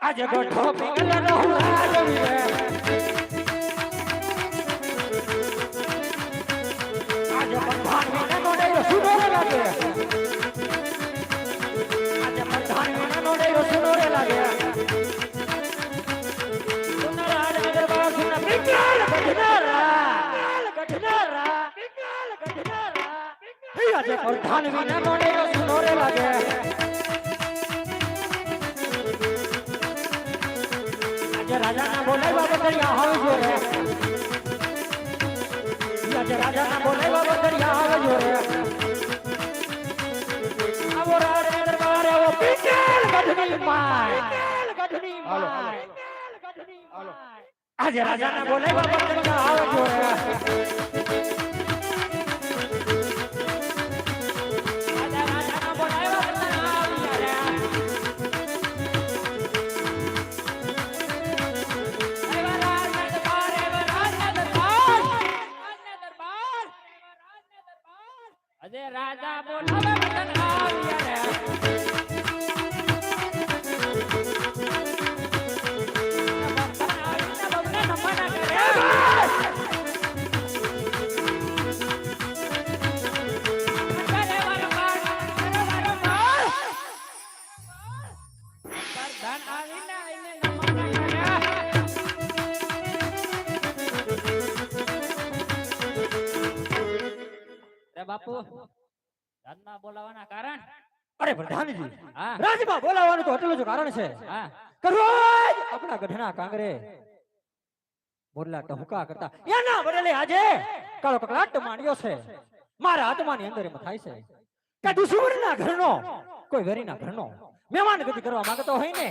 આજે ગોઠો પિંગલનો રાજવી રે આજે પ્રધાન વિનાનો ડેરો સુનોરે લાગે આજે પ્રધાન વિનાનો ડેરો સુનોરે લાગે સુનરા દરબાર સુના પિંગલ ગઢનારા આજે પ્રધાન વિનાનો ડેરો સુનોરે લાગે રાજાના બોલાવ્યા બદરિયા આવજો રે આજે રાજાના બોલાવ્યા બદરિયા આવજો રે આવો રાજ દરબાર આવો પિંગલ ગઢની માય આજે રાજાના બોલાવ્યા બદરિયા આવજો રે રાજા બોલાવે વતન આવ્યા રે બાપુ રાજમાં બોલાવાના કારણ અરે પ્રધાનજી રાજમાં બોલાવાનું તો એટલું જ કારણ છે કરોજ આપણા ગઢના કાંગરે બોરલા ટહુકા કરતા એના બદલે આજે કાળો કકલાટ માંડ્યો છે મારા આત્માની અંદર એમ થાય છે કે દુશ્મનના ઘરનો કોઈ વેરીના ઘરનો મહેમાન ગતિ કરવા માંગતો હોય ને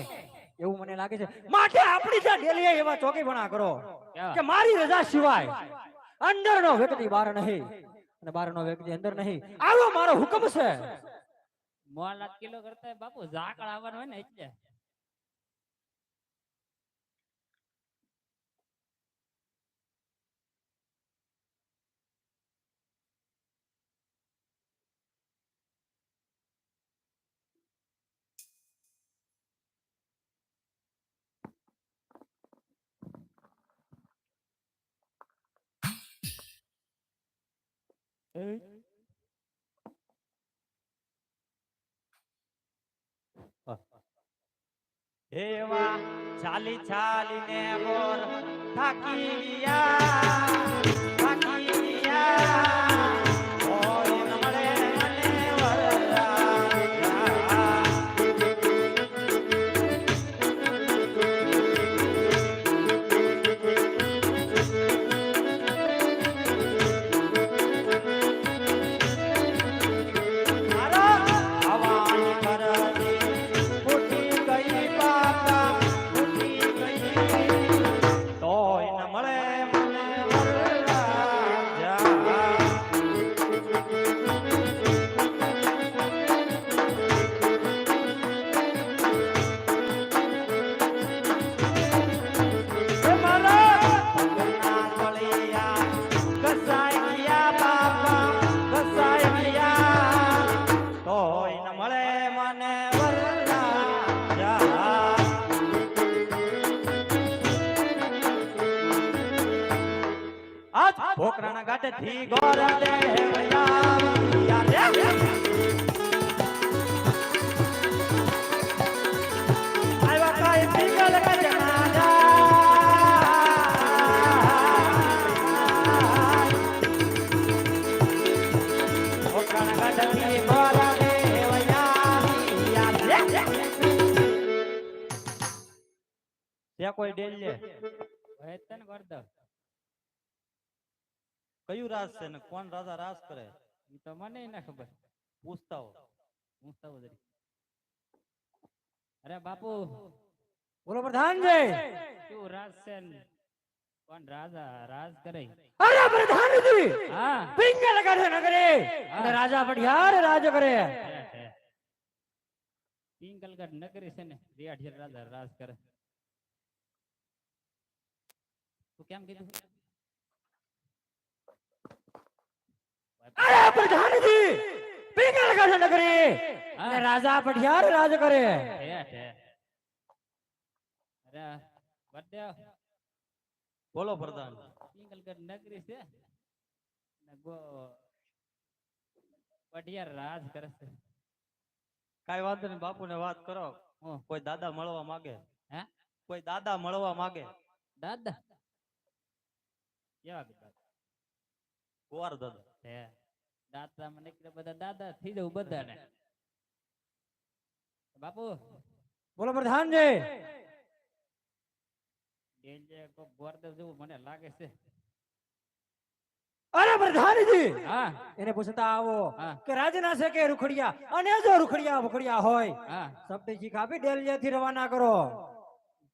એવું મને લાગે છે માટે આપણી ત્યાં ડેલીએ એવા ચોકીપણા કરો કે મારી રજા સિવાય અંદરનો વ્યક્તિ બહાર નહીં અને બારનો વ્યક્તિ અંદર નહીં આવો મારો હુકમ છે મોલાત કિલો કરતા બાપુ ઝાકળ આવવાનું હોય ને એટલે એવા ચાલી ચાલીને મોર થાકી ગયા ઓય મળે મને ભોકરાના ગાટે થી ગોરા લે આવા કાઈ પિંગલ ગઢના ભોકરાના ગાટે થી ગોરા લે ત્યાં કોઈ ડેલ લે વેતન કરતો કયું રાજ છે ને કોણ રાજા રાજ કરે એ તો મને ના ખબર પૂછતા હો અરે બાપુ બોલો પ્રધાનજી કેવું રાજ છે કોણ રાજા રાજ કરે અરે પ્રધાનજી હા પિંગલ ગઢ નગરે અને રાજા પઢિયાર રાજ કરે પિંગલગઢ નગરી છે ને રેઢિયાર રાજા રાજ કરે તું કેમ કીધું અરે પ્રધાનજી પિંગલગઢ નગરી અને રાજા પઢિયાર રાજ કરે અરે વડદેવ બોલો પ્રધાન. પિંગલગઢ નગરી છે ને વઢિયાર રાજ કરે છે. કાઈ વાંધો નહીં, બાપુને વાત કરો. હું કોઈ દાદા મળવા માંગે. હે કોઈ દાદા મળવા માંગે. દાદા કેવા દાદા કુંવર દાદા. હે દાદા મને બધા દાદા થઈ જવું બધાને. બાપુ બોલો પ્રધાનજી. ડેન્જર કો ગોરદેવ જેવું મને લાગે છે. અરે પ્રધાનજી, હા એને પૂછતા આવો હા. કે રાજના છે કે રૂખડિયા, અને જો રૂખડિયા ભુખડિયા હોય હા શબ્દ શીખ આપી ડેલિયાથી રવાના કરો.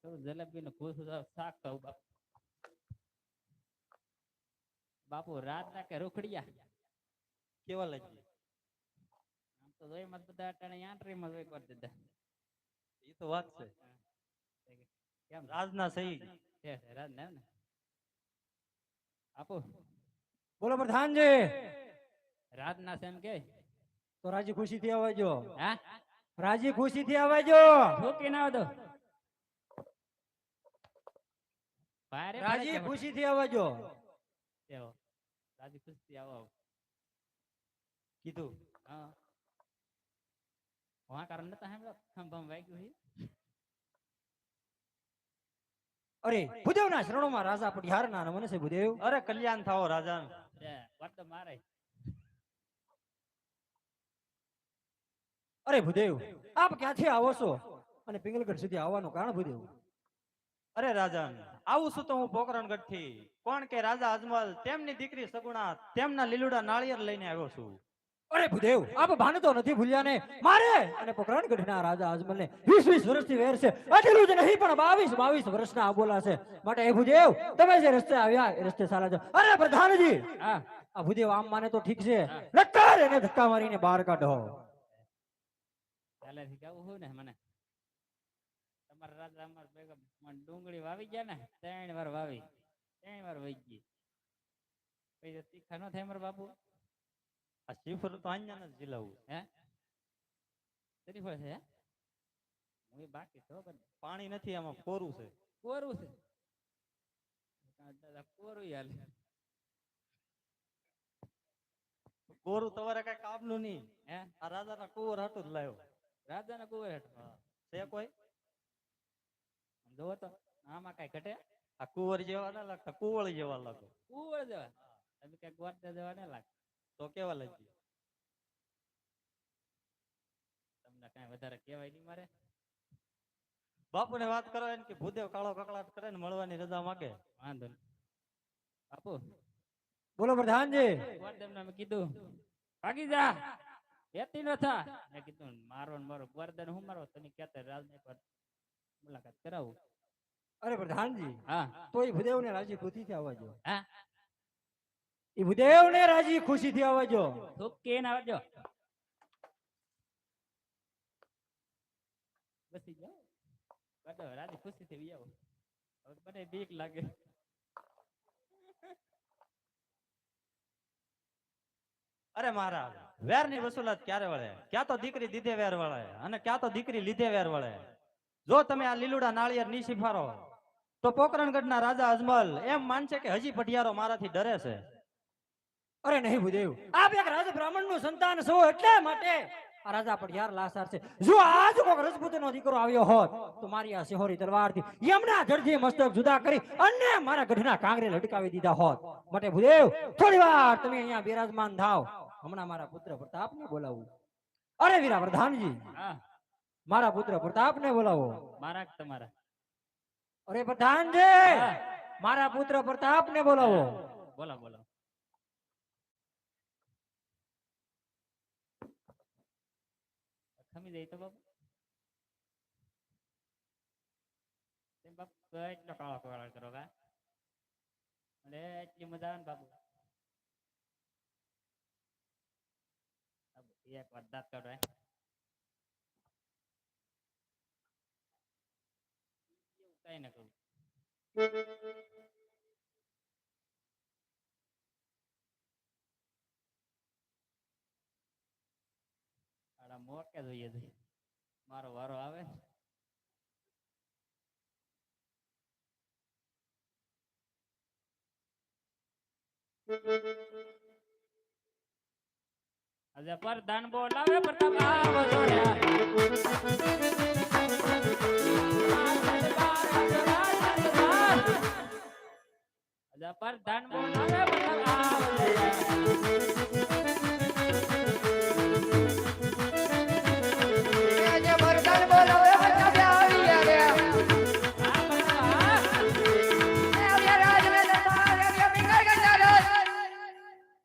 તો જલેબી નું ખુશ શાક ખાવું બાપુ. બાપુ રાત ના કે રૂખડિયા કેવા લાગી? આમ તો જોઈ મત બધા અટાણે યાંત્રી માં જોઈ કરી દીધા. એ તો વાત છે. કેમ રાજના સહી. છે રાત ને આપો બોલો પ્રધાનજી. રાત ના છે એમ કે તો રાજી ખુશી થી આવજો. હા રાજી ખુશી થી આવજો. ઠોકી ના દો ભારે રાજી ખુશી થી આવજો. રાજી ખુશી આવો કીધું. હા વહાં કારણ નતા સાંભળો ખંભમ વાગ્યું છે. અરે ભુદેવના શરણોમાં રાજા પટિયારના નમન છે ભુદેવ. અરે કલ્યાણ થાઓ રાજા. વાત તો મારે અરે ભુદેવ, આપ ક્યાંથી આવો છો અને પિંગલગઢ સુધી આવવાનું કારણ ભુદેવ? અરે રાજન, આવું છું તો હું પોકરણગઢ થી. કોણ કે રાજા અજમલ તેમની દીકરી સગુણા તેમના લીલુડા નાળિયેર લઈને આવ્યો છું. અરે ભુદેવ, આપ ભાન તો નથી ભૂલ્યા ને? મારે અને પોકરણગઢના રાજા અજમલને 20 વર્ષથી વેર છે. આટલું જ નહીં પણ 22 વર્ષના આબોલા છે. માટે એ ભુદેવ, તમે જે રસ્તે આવ્યા એ રસ્તે સારા જાઓ. અરે પ્રધાનજી, હા આ ભુદેવ આમ માને તો ઠીક છે, નક્કર એને ધક્કા મારીને બહાર કાઢો. ચાલે થી કેવું હોય ને મને તમારા રાજા અમાર ભેગા મને ડુંગળી વાવી ગયા ને 3 વાર વાવી 3 વાર વહી ગઈ. પછી તીખા ન થાય મારા બાપુ. આ શ્રીફળ તો અહીંયા જ જીલાવું. હે શ્રીફળ છે હે હું બાકી છો પણ પાણી નથી, આમાં કોરું છે. કોરું છે દાદા કોરું હાલે. કોરું તમારે કઈ કામનું નહીં. હે આ રાજાના કુંવર હતું જ લાવ્યો. રાજાના કુંવર હેઠ છે કોઈ? જોવો તો આમાં કઈ ઘટે? આ કુંવર જેવા ના લાગતા, કુંવળ જેવા લાગો. કુંવર જવા તમે કઈ ગોરતા જવા ના લાગે. તો કેવા લાગી? તમને કઈ વધારે કહેવાય નહીં મારે. બાપુને વાત કરો એને કે ભૂદેવ કાળો કકળાટ કરે ને મળવાની રજા માંગે. વાંધો નહીં બાપુ. બોલો પ્રધાનજી. ગોરદેવને મેં કીધું ભાગી જા એતી ન થા. મેં કીધું મારો ને મારો ગોરદેવ હું મારો તમે કહેતા રાજને પર મુલાકાત કરાવું. અરે પ્રધાનજી, હા તો એ ભુદેવને રાજી ખુશીથી આવજો. હા એ ભુદેવને રાજી ખુશીથી આવજો. ઠોકી ના આવજો. બસી જાઓ બધો રાજી ખુશી થી આવો. હવે મને બીક લાગે. અરે મહારાજ, વેર ની વસૂલાત ક્યારે વળે? ક્યાં તો દીકરી દીધે વેર વળે અને ક્યાં તો દીકરી લીધે વેર વળે. જો તમે આ લીલુડા નાળિયેર ની સિફારો તો પોકરણગઢના રાજા અજમલ એમ માનશે કે હજી પટિયારો મારાથી ડરે છે. અરે નહીં ભુદેવ, આપ એક રાજ બ્રાહ્મણ નું સંતાન છો એટલા માટે આ રાજા પટિયાર લાસાર છે. જો આજ કોક રજપૂતનો દીકરો આવ્યો હોત તો મારી આ સિહોરી તલવારથી યમના જડથી મસ્તક જુદા કરી અને મારા ગઢના કાંગરે લટકાવી દીધા હોત. માટે ભુદેવ, થોડી વાર તમે અહીંયા બિરાજમાન થાવ. હમણાં મારા પુત્ર પ્રતાપને બોલાવું. અરે વીરા પ્રધાનજી, હા મારા પુત્ર પ્રતાપને બોલાવો. મારા કે તમારા? અરે પ્રધાનજી, હા. મારા પુત્ર પ્રતાપને બોલાવો. બોલો બોલો. ખમી જાય તો બાપુ. તેમ બાપુ એટલો કાળો કાળો કરો કા અરે એટલી મજા આવે ને બાપુ. એક વાર દાંત કાઢો કઈ ના કહું. મોકે જોઈએ મારો વારો આવે. આજે પ્રધાન બોલાવે પ્રતાપ આવો જોડ્યા આજે પ્રધાન બોલાવે પ્રતાપ આવો આજે વરદાન બોલાવે પ્રતાપ આવી રે આવ્યા રાજને આવ્યા પિંગળ ગંડારસ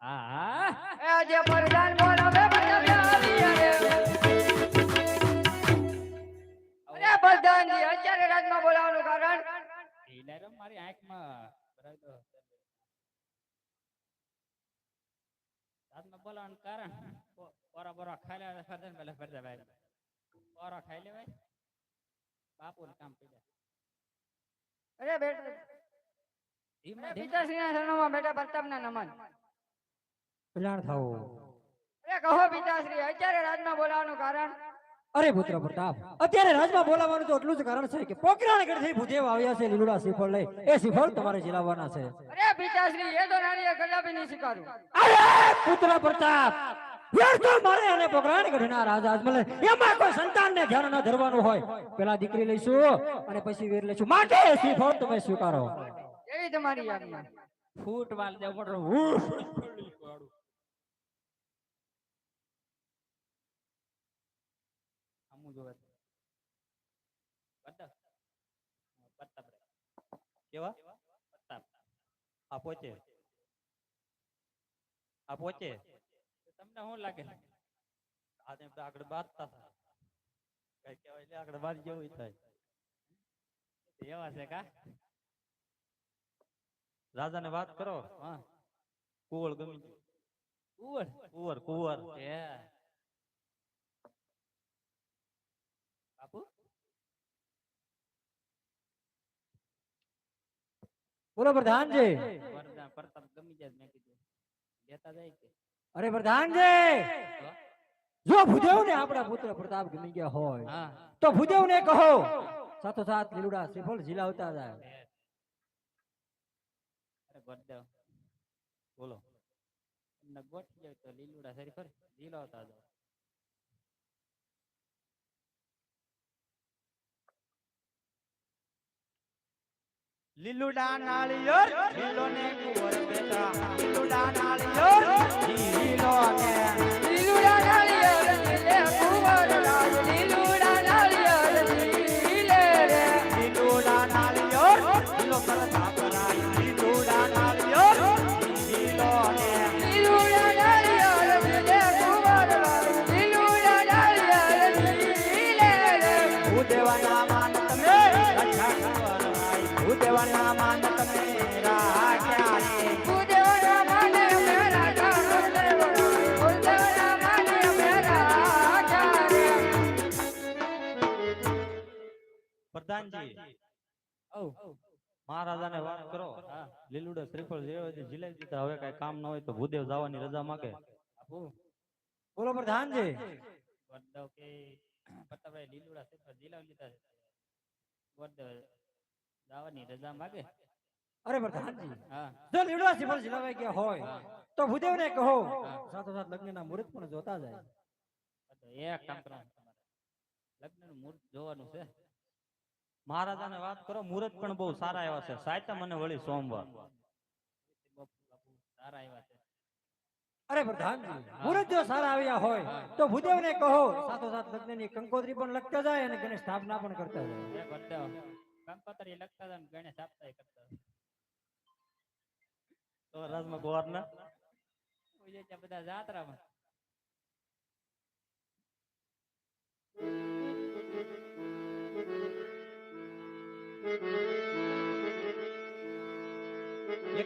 હા આજે વરદાન બોલાવે પ્રતાપ આવી રે અરે પ્રધાનજી અત્યારે રાજમાં બોલાવવાનું કારણ ઈલારો મારી આંખમાં ભરાઈ દો રાતમાં બોલાવાનું કારણ બોરા ખાઈ લે ફરજન પેલે ફરજે ભાઈ બોરા ખાઈ લે ભાઈ બાપુ કામ પડી અરે બેટા પિતાશ્રીના શરણોમાં બેટા પ્રતાપના નમન કલ્યાણ થાઓ અરે કહો પિતાશ્રી અત્યારે રાજમાં બોલાવવાનું કારણ અરે પુત્ર પ્રતાપ અત્યારે રાજમાં બોલાવવાનું તો એટલું જ કારણ છે કે પોકરાણગઢથી ભૂદેવ આવ્યા છે લીલુડા શ્રીફળ લઈ એ શ્રીફળ તમારે જીલાવવાના છે અરે પિતાશ્રી એ તો નાની કદાપી નહીં સ્વીકારું અરે પુત્ર પ્રતાપ યાર તો મારે અને પોકરાણગઢના રાજા અજમલે એમાં કોઈ સંતાનને ધ્યાન ન ધરવાનું હોય પેલા દીકરી લઈશું અને પછી વીર લઈશું માટે એ શ્રીફળ તમે સ્વીકારો એવી તમારી આજ્ઞા ફૂટ વાલ દેવ પડો હમુ જોવે પ્રતાપ પ્રતાપ કેવા પ્રતાપ આ પોચે તમને શું લાગે આજે આગળ બાંધતા હતા કઈ કહેવાય એટલે આગળ બાંધ જેવું થાય એવા છે કા રાજાને વાત કરો હા કુવળ ગમી ગયું. કુંવર કુંવર કુંવર હે બાપુ બોલો પ્રધાનજી વરદાન પ્રતાપ ગમી જાય મેં કીધું લેતા જાય કે અરે પ્રધાનજી જો ભૂદેવને આપણા પુત્ર પ્રતાપ ગમી ગયા હોય હા તો ભૂદેવને કહો સાથોસાથ લીલુડા શ્રીફળ ઝીલાવતા જાય અરે ગોડદેવ બોલો એમને ગોઠી જાય તો લીલુડા સરી ફરી જીલાવતા જાવ લીલુડા નાળિયેર લીલો ને કુંવર બેટા લીલુડા નાળિયેર લીલો ને લીલુડા નાળિયેર લીલે કુંવર રાજ લીલુડા નાળિયેર લીલે રે લીલુડા નાળિયેર લીલો કરતા પરાય લીલુડા નાળિયેર લીલો ને લીલુડા નાળિયેર લીલે કુંવર રાજ લીલુડા નાળિયેર લીલે રે ભૂદેવાના માન તમે રક્ષા કરવાય ભૂદેવાના માન તમે રાખ્યા છે ભૂદેવના માને મેરા જાનો દેવડા ભૂદેવના માને મેરા જાને પ્રધાનજી ઓ મહારાજાને વાત કરો હા લીલુડા શ્રીફળ જે હોય તે જીલાવી દીધા હવે કઈ કામ ન હોય તો ભૂદેવ જવાની રજા માંગે બાપુ બોલો પ્રધાનજી ગોડદેવ કે પ્રતાપભાઈ લીલુડા સરી જીલાવી લીધા છે ગોડદેવ દાવાની રજા માગે અરે પ્રધાનજી હા જો લીલુડા શ્રીફળ ઝીલાવાઈ ગયા હોય તો ભૂદેવને કહો સાથોસાથ લગ્નના મુહૂર્ત પણ જોતા જાય તો એક કામ કરવાનું તમારે લગ્નનું મુહૂર્ત જોવાનું છે મહારાજાને વાત કરો મુહૂર્ત પણ બહુ સારા એવા છે સાયતા મને વળી સોમવાર બાપુ સારા એવા છે અરે પ્રધાનજી મુહૂર્ત જો સારા આવ્યા હોય તો ભૂદેવને કહો સાથોસાથ લગ્નની કંકોત્રી પણ લખતા જાય અને ગણેશ સ્થાપના પણ કરતા જાય એ ગોડદેવ કંકોત્રી લખતા હતા ને ગણેશ આપતા કરતા હતા. તો રાજમાં ગોવાર ના ઉજે ત્યાં બધા જાત્રામાં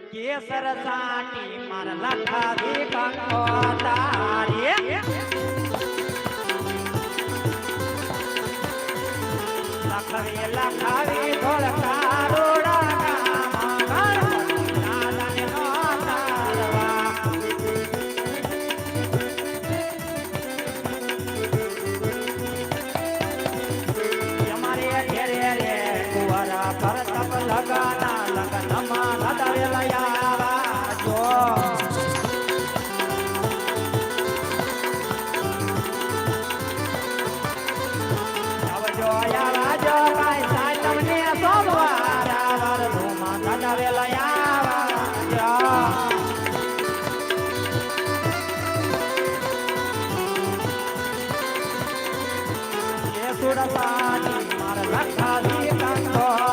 કેસર સાટી માર લખાવી કંકો તારી લખાવી ધોળકા રોડા નાદાને નો તારવા અમારે ઘેરે રે કુંવરા પરતપ લગના લગ્નમાં નદાવેલા જો સુરતાની મારા લખાવી કાંતો